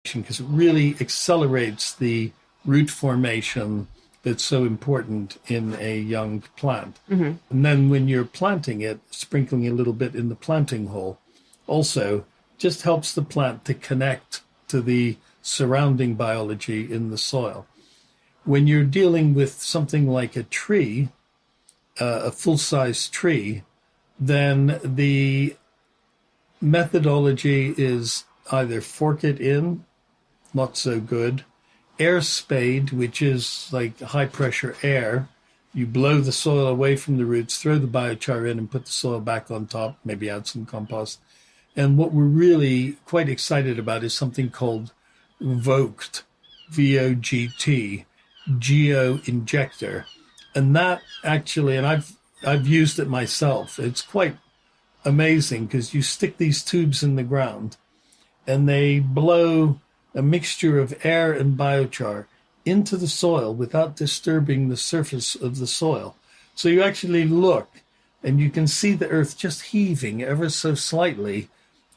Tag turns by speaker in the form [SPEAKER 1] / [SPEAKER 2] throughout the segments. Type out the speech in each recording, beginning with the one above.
[SPEAKER 1] because it really accelerates the root formation that's so important in a young plant. Mm-hmm. And then when you're planting it, sprinkling a little bit in the planting hole also just helps the plant to connect to the surrounding biology in the soil. When you're dealing with something like a tree, a full-size tree, then the methodology is either fork it in, not so good, air spade, which is like high-pressure air. You blow the soil away from the roots, throw the biochar in and put the soil back on top, maybe add some compost. And what we're really quite excited about is something called VOGT, V-O-G-T, geo-injector. And that actually, and I've used it myself, it's quite amazing because you stick these tubes in the ground and they blow a mixture of air and biochar into the soil without disturbing the surface of the soil. So you actually look and you can see the earth just heaving ever so slightly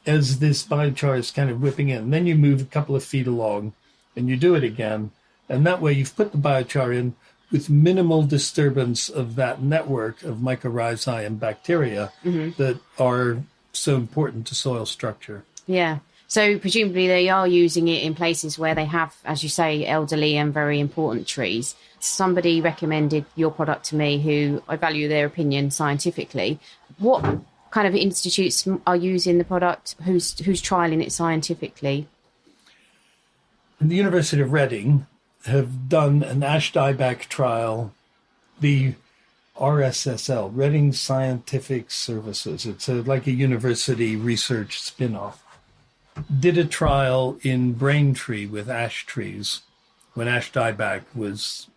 [SPEAKER 1] as this biochar is kind of whipping in. And then you move a couple of feet along and you do it again. And that way you've put the biochar in with minimal disturbance of that network of mycorrhizae and bacteria that are so important to soil structure.
[SPEAKER 2] Yeah. So presumably they are using it in places where they have, as you say, elderly and very important trees. Somebody recommended your product to me who I value their opinion scientifically. What kind of institutes are using the product? Who's trialling it scientifically?
[SPEAKER 1] The University of Reading have done an ash dieback trial, the RSSL, Reading Scientific Services. It's like a university research spin-off. Did a trial in Braintree with ash trees when ash dieback was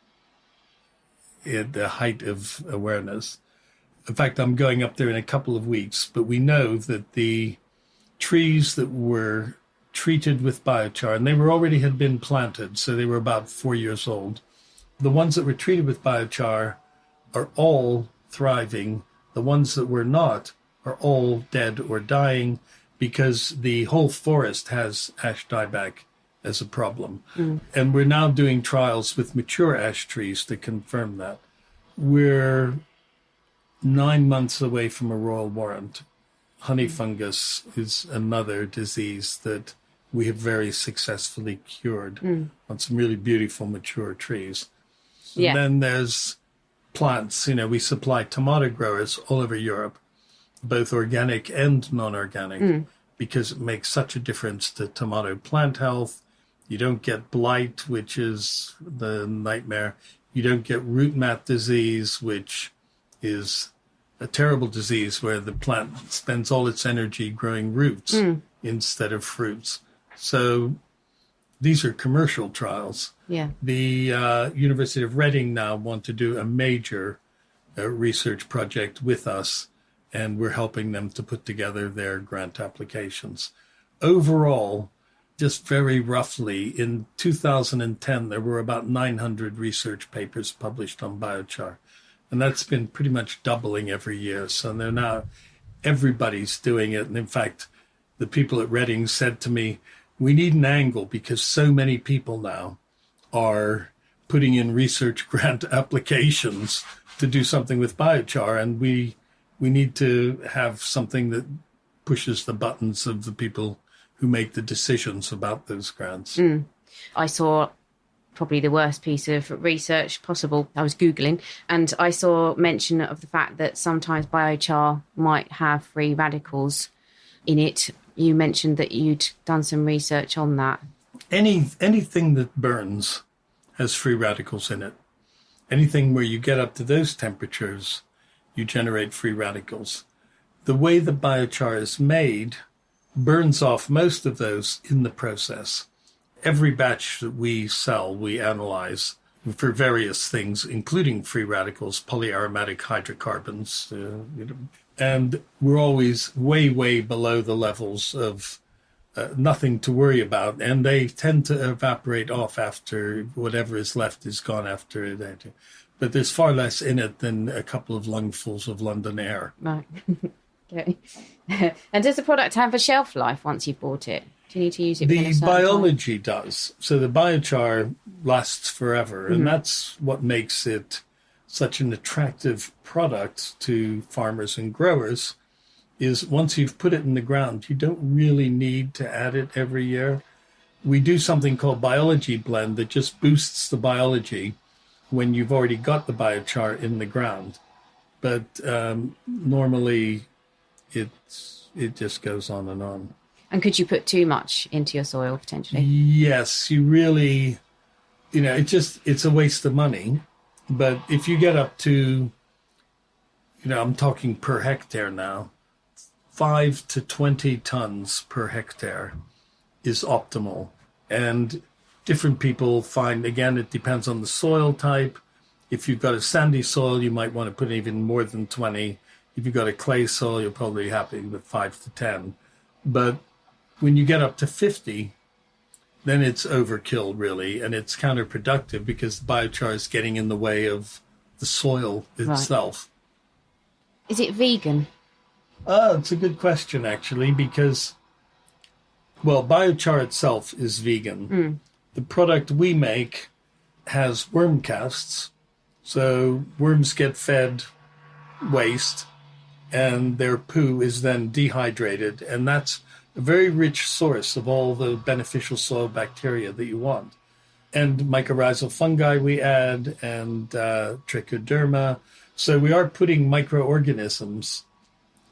[SPEAKER 1] at the height of awareness. In fact, I'm going up there in a couple of weeks, but we know that the trees that were treated with biochar, and they were already had been planted, so they were about 4 years old. The ones that were treated with biochar are all thriving. The ones that were not are all dead or dying because the whole forest has ash dieback as a problem. And we're now doing trials with mature ash trees to confirm that. We're 9 months away from a royal warrant. Honey fungus is another disease that we have very successfully cured on some really beautiful mature trees. And then there's plants. We supply tomato growers all over Europe, both organic and non-organic, because it makes such a difference to tomato plant health. You don't get blight, which is the nightmare. You don't get root mat disease, which is a terrible disease where the plant spends all its energy growing roots instead of fruits. So these are commercial trials.
[SPEAKER 2] Yeah.
[SPEAKER 1] The University of Reading now want to do a major research project with us, and we're helping them to put together their grant applications. Overall, just very roughly, in 2010, there were about 900 research papers published on biochar. And that's been pretty much doubling every year. So they're now, everybody's doing it. And in fact, the people at Reading said to me, we need an angle because so many people now are putting in research grant applications to do something with biochar. And we need to have something that pushes the buttons of the people who make the decisions about those grants.
[SPEAKER 2] I saw probably the worst piece of research possible. I was Googling and I saw mention of the fact that sometimes biochar might have free radicals in it. You mentioned that you'd done some research on that.
[SPEAKER 1] Anything that burns has free radicals in it. Anything where you get up to those temperatures, you generate free radicals. The way the biochar is made burns off most of those in the process. Every batch that we sell, we analyze for various things, including free radicals, polyaromatic hydrocarbons, and we're always way, way below the levels of nothing to worry about, and they tend to evaporate off after whatever is left is gone after that. But there's far less in it than a couple of lungfuls of London air.
[SPEAKER 2] Right. Okay. And does the product have a shelf life once you've bought it? Do you need to use it within
[SPEAKER 1] The
[SPEAKER 2] a certain
[SPEAKER 1] biology does. So the biochar lasts forever, and that's what makes it such an attractive product to farmers and growers, is once you've put it in the ground, you don't really need to add it every year. We do something called biology blend that just boosts the biology when you've already got the biochar in the ground. But normally it just goes on and on.
[SPEAKER 2] And could you put too much into your soil potentially?
[SPEAKER 1] Yes, you really, it's a waste of money. But if you get up to, I'm talking per hectare now, 5 to 20 tons per hectare is optimal. And different people find, again, it depends on the soil type. If you've got a sandy soil, you might want to put even more than 20. If you've got a clay soil, you're probably happy with 5 to 10. But when you get up to 50, then it's overkill, really, and it's counterproductive because the biochar is getting in the way of the soil itself.
[SPEAKER 2] Right. Is it vegan?
[SPEAKER 1] It's a good question, actually, because, biochar itself is vegan. The product we make has worm casts, so worms get fed waste, and their poo is then dehydrated, and that's a very rich source of all the beneficial soil bacteria that you want. And mycorrhizal fungi we add, and trichoderma. So we are putting microorganisms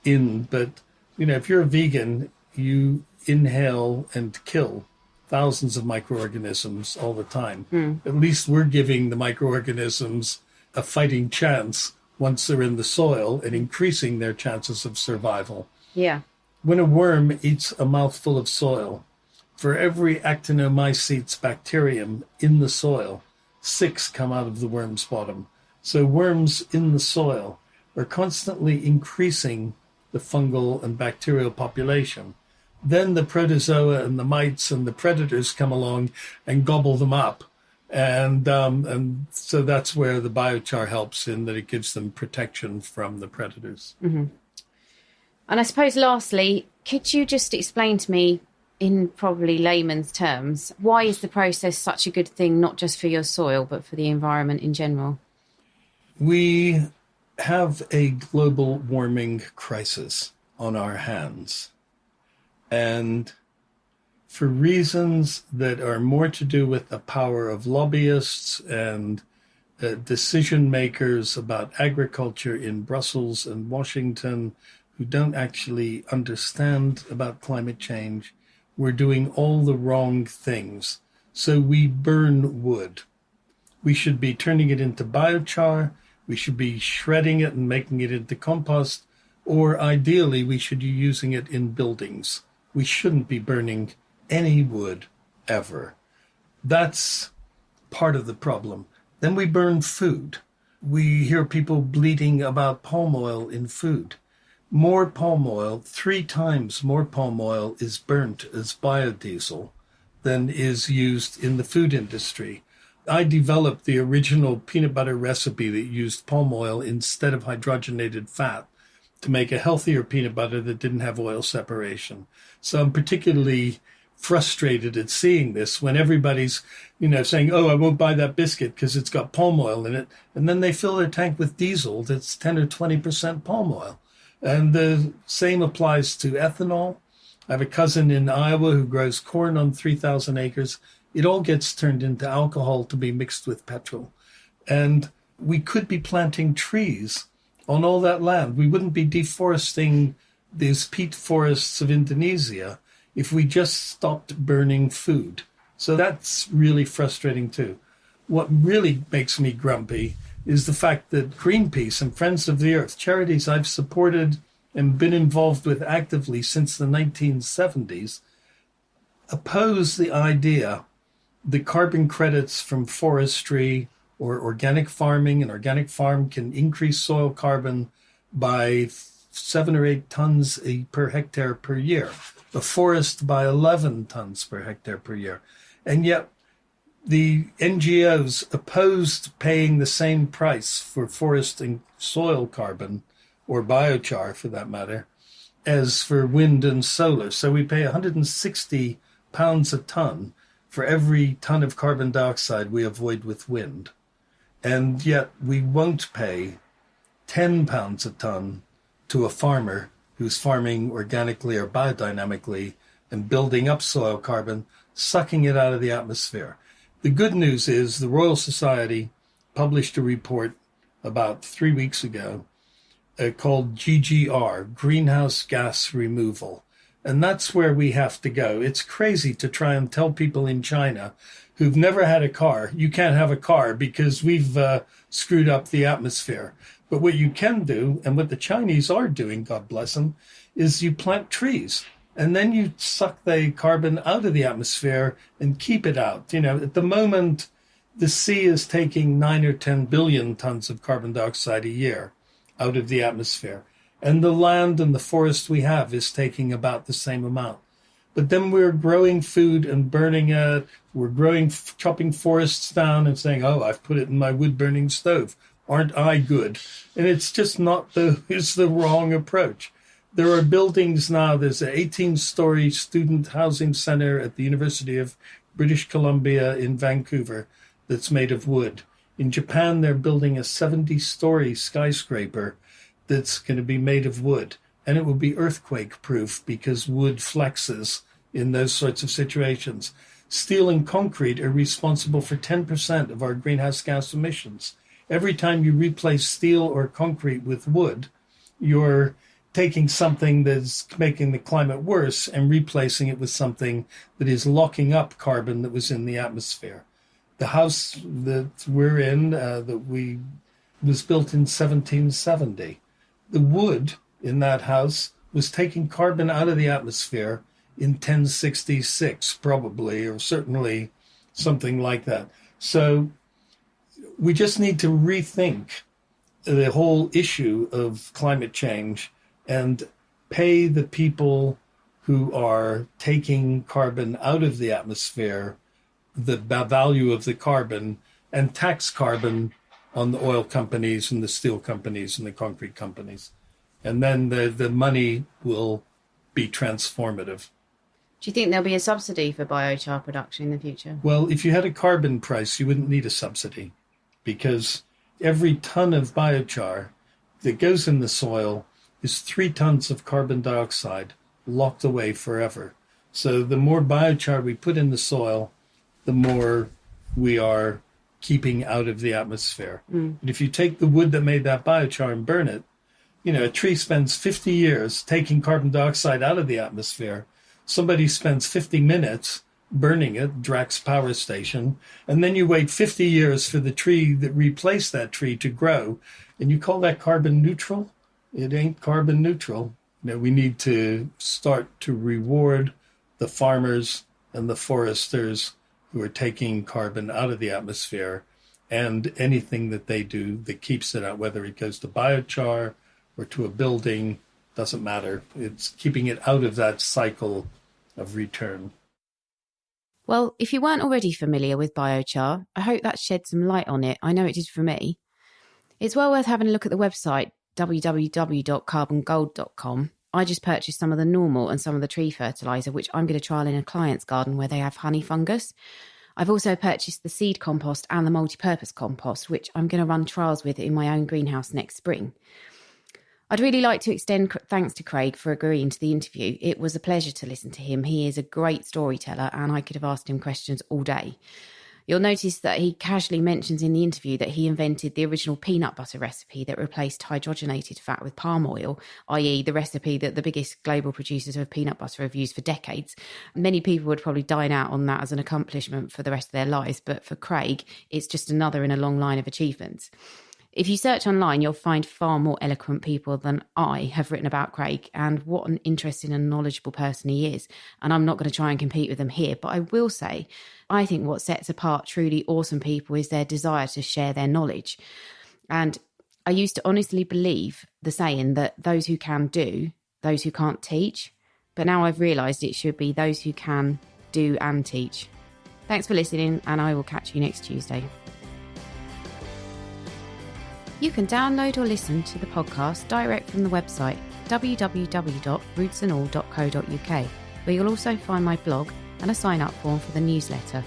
[SPEAKER 1] in, but, if you're a vegan, you inhale and kill thousands of microorganisms all the time. At least we're giving the microorganisms a fighting chance once they're in the soil and increasing their chances of survival.
[SPEAKER 2] Yeah.
[SPEAKER 1] When a worm eats a mouthful of soil, for every actinomycetes bacterium in the soil, 6 come out of the worm's bottom. So worms in the soil are constantly increasing the fungal and bacterial population. Then the protozoa and the mites and the predators come along and gobble them up. And so that's where the biochar helps, in that it gives them protection from the predators.
[SPEAKER 2] Mm-hmm. And I suppose, lastly, could you just explain to me, in probably layman's terms, why is the process such a good thing, not just for your soil, but for the environment in general?
[SPEAKER 1] We have a global warming crisis on our hands. And for reasons that are more to do with the power of lobbyists and decision makers about agriculture in Brussels and Washington, who don't actually understand about climate change, we're doing all the wrong things. So we burn wood. We should be turning it into biochar. We should be shredding it and making it into compost. Or ideally, we should be using it in buildings. We shouldn't be burning any wood ever. That's part of the problem. Then we burn food. We hear people bleating about palm oil in food. More palm oil, 3 times more palm oil is burnt as biodiesel than is used in the food industry. I developed the original peanut butter recipe that used palm oil instead of hydrogenated fat to make a healthier peanut butter that didn't have oil separation. So I'm particularly frustrated at seeing this when everybody's, saying, oh, I won't buy that biscuit because it's got palm oil in it. And then they fill their tank with diesel that's 10 or 20% palm oil. And the same applies to ethanol. I have a cousin in Iowa who grows corn on 3,000 acres. It all gets turned into alcohol to be mixed with petrol. And we could be planting trees on all that land. We wouldn't be deforesting these peat forests of Indonesia if we just stopped burning food. So that's really frustrating too. What really makes me grumpy is the fact that Greenpeace and Friends of the Earth, charities I've supported and been involved with actively since the 1970s, oppose the idea that carbon credits from forestry or organic farming, an organic farm can increase soil carbon by 7 or 8 tons per hectare per year, a forest by 11 tons per hectare per year. And yet the NGOs opposed paying the same price for forest and soil carbon, or biochar for that matter, as for wind and solar. So we pay $160 pounds a ton for every ton of carbon dioxide we avoid with wind. And yet we won't pay 10 pounds a ton to a farmer who's farming organically or biodynamically and building up soil carbon, sucking it out of the atmosphere. The good news is the Royal Society published a report about 3 weeks ago called GGR, Greenhouse Gas Removal. And that's where we have to go. It's crazy to try and tell people in China who've never had a car, you can't have a car because we've screwed up the atmosphere. But what you can do, and what the Chinese are doing, God bless them, is you plant trees. And then you suck the carbon out of the atmosphere and keep it out. You know, at the moment, the sea is taking 9 or 10 billion tons of carbon dioxide a year out of the atmosphere. And the land and the forest we have is taking about the same amount. But then we're growing food and burning it. We're chopping forests down and saying, oh, I've put it in my wood-burning stove. Aren't I good? And it's just it's the wrong approach. There are buildings now. There's an 18-story student housing center at the University of British Columbia in Vancouver that's made of wood. In Japan, they're building a 70-story skyscraper that's going to be made of wood. And it will be earthquake-proof because wood flexes in those sorts of situations. Steel and concrete are responsible for 10% of our greenhouse gas emissions. Every time you replace steel or concrete with wood, you're taking something that's making the climate worse and replacing it with something that is locking up carbon that was in the atmosphere. The house that we're in, was built in 1770. The wood in that house was taking carbon out of the atmosphere in 1066, probably, or certainly something like that. So we just need to rethink the whole issue of climate change and pay the people who are taking carbon out of the atmosphere the value of the carbon and tax carbon on the oil companies and the steel companies and the concrete companies. And then the money will be transformative.
[SPEAKER 2] Do you think there'll be a subsidy for biochar production in the future?
[SPEAKER 1] Well, if you had a carbon price, you wouldn't need a subsidy because every ton of biochar that goes in the soil is 3 tons of carbon dioxide locked away forever. So the more biochar we put in the soil, the more we are keeping out of the atmosphere. And if you take the wood that made that biochar and burn it, you know, a tree spends 50 years taking carbon dioxide out of the atmosphere. Somebody spends 50 minutes burning it, Drax Power Station, and then you wait 50 years for the tree that replaced that tree to grow, and you call that carbon neutral? It ain't carbon neutral. You know, we need to start to reward the farmers and the foresters who are taking carbon out of the atmosphere, and anything that they do that keeps it out, whether it goes to biochar or to a building, doesn't matter. It's keeping it out of that cycle of return.
[SPEAKER 2] Well, if you weren't already familiar with biochar, I hope that shed some light on it. I know it did for me. It's well worth having a look at the website, www.carbongold.com. I just purchased some of the normal and some of the tree fertiliser, which I'm going to trial in a client's garden where they have honey fungus. I've also purchased the seed compost and the multi-purpose compost, which I'm going to run trials with in my own greenhouse next spring. I'd really like to extend thanks to Craig for agreeing to the interview. It was a pleasure to listen to him. He is a great storyteller and I could have asked him questions all day. You'll notice that he casually mentions in the interview that he invented the original peanut butter recipe that replaced hydrogenated fat with palm oil, i.e. the recipe that the biggest global producers of peanut butter have used for decades. Many people would probably dine out on that as an accomplishment for the rest of their lives, but for Craig, it's just another in a long line of achievements. If you search online, you'll find far more eloquent people than I have written about Craig, and what an interesting and knowledgeable person he is. And I'm not going to try and compete with them here, but I will say, I think what sets apart truly awesome people is their desire to share their knowledge. And I used to honestly believe the saying that those who can do, those who can't teach. But now I've realised it should be those who can do and teach. Thanks for listening, and I will catch you next Tuesday. You can download or listen to the podcast direct from the website www.rootsandall.co.uk, where you'll also find my blog and a sign-up form for the newsletter.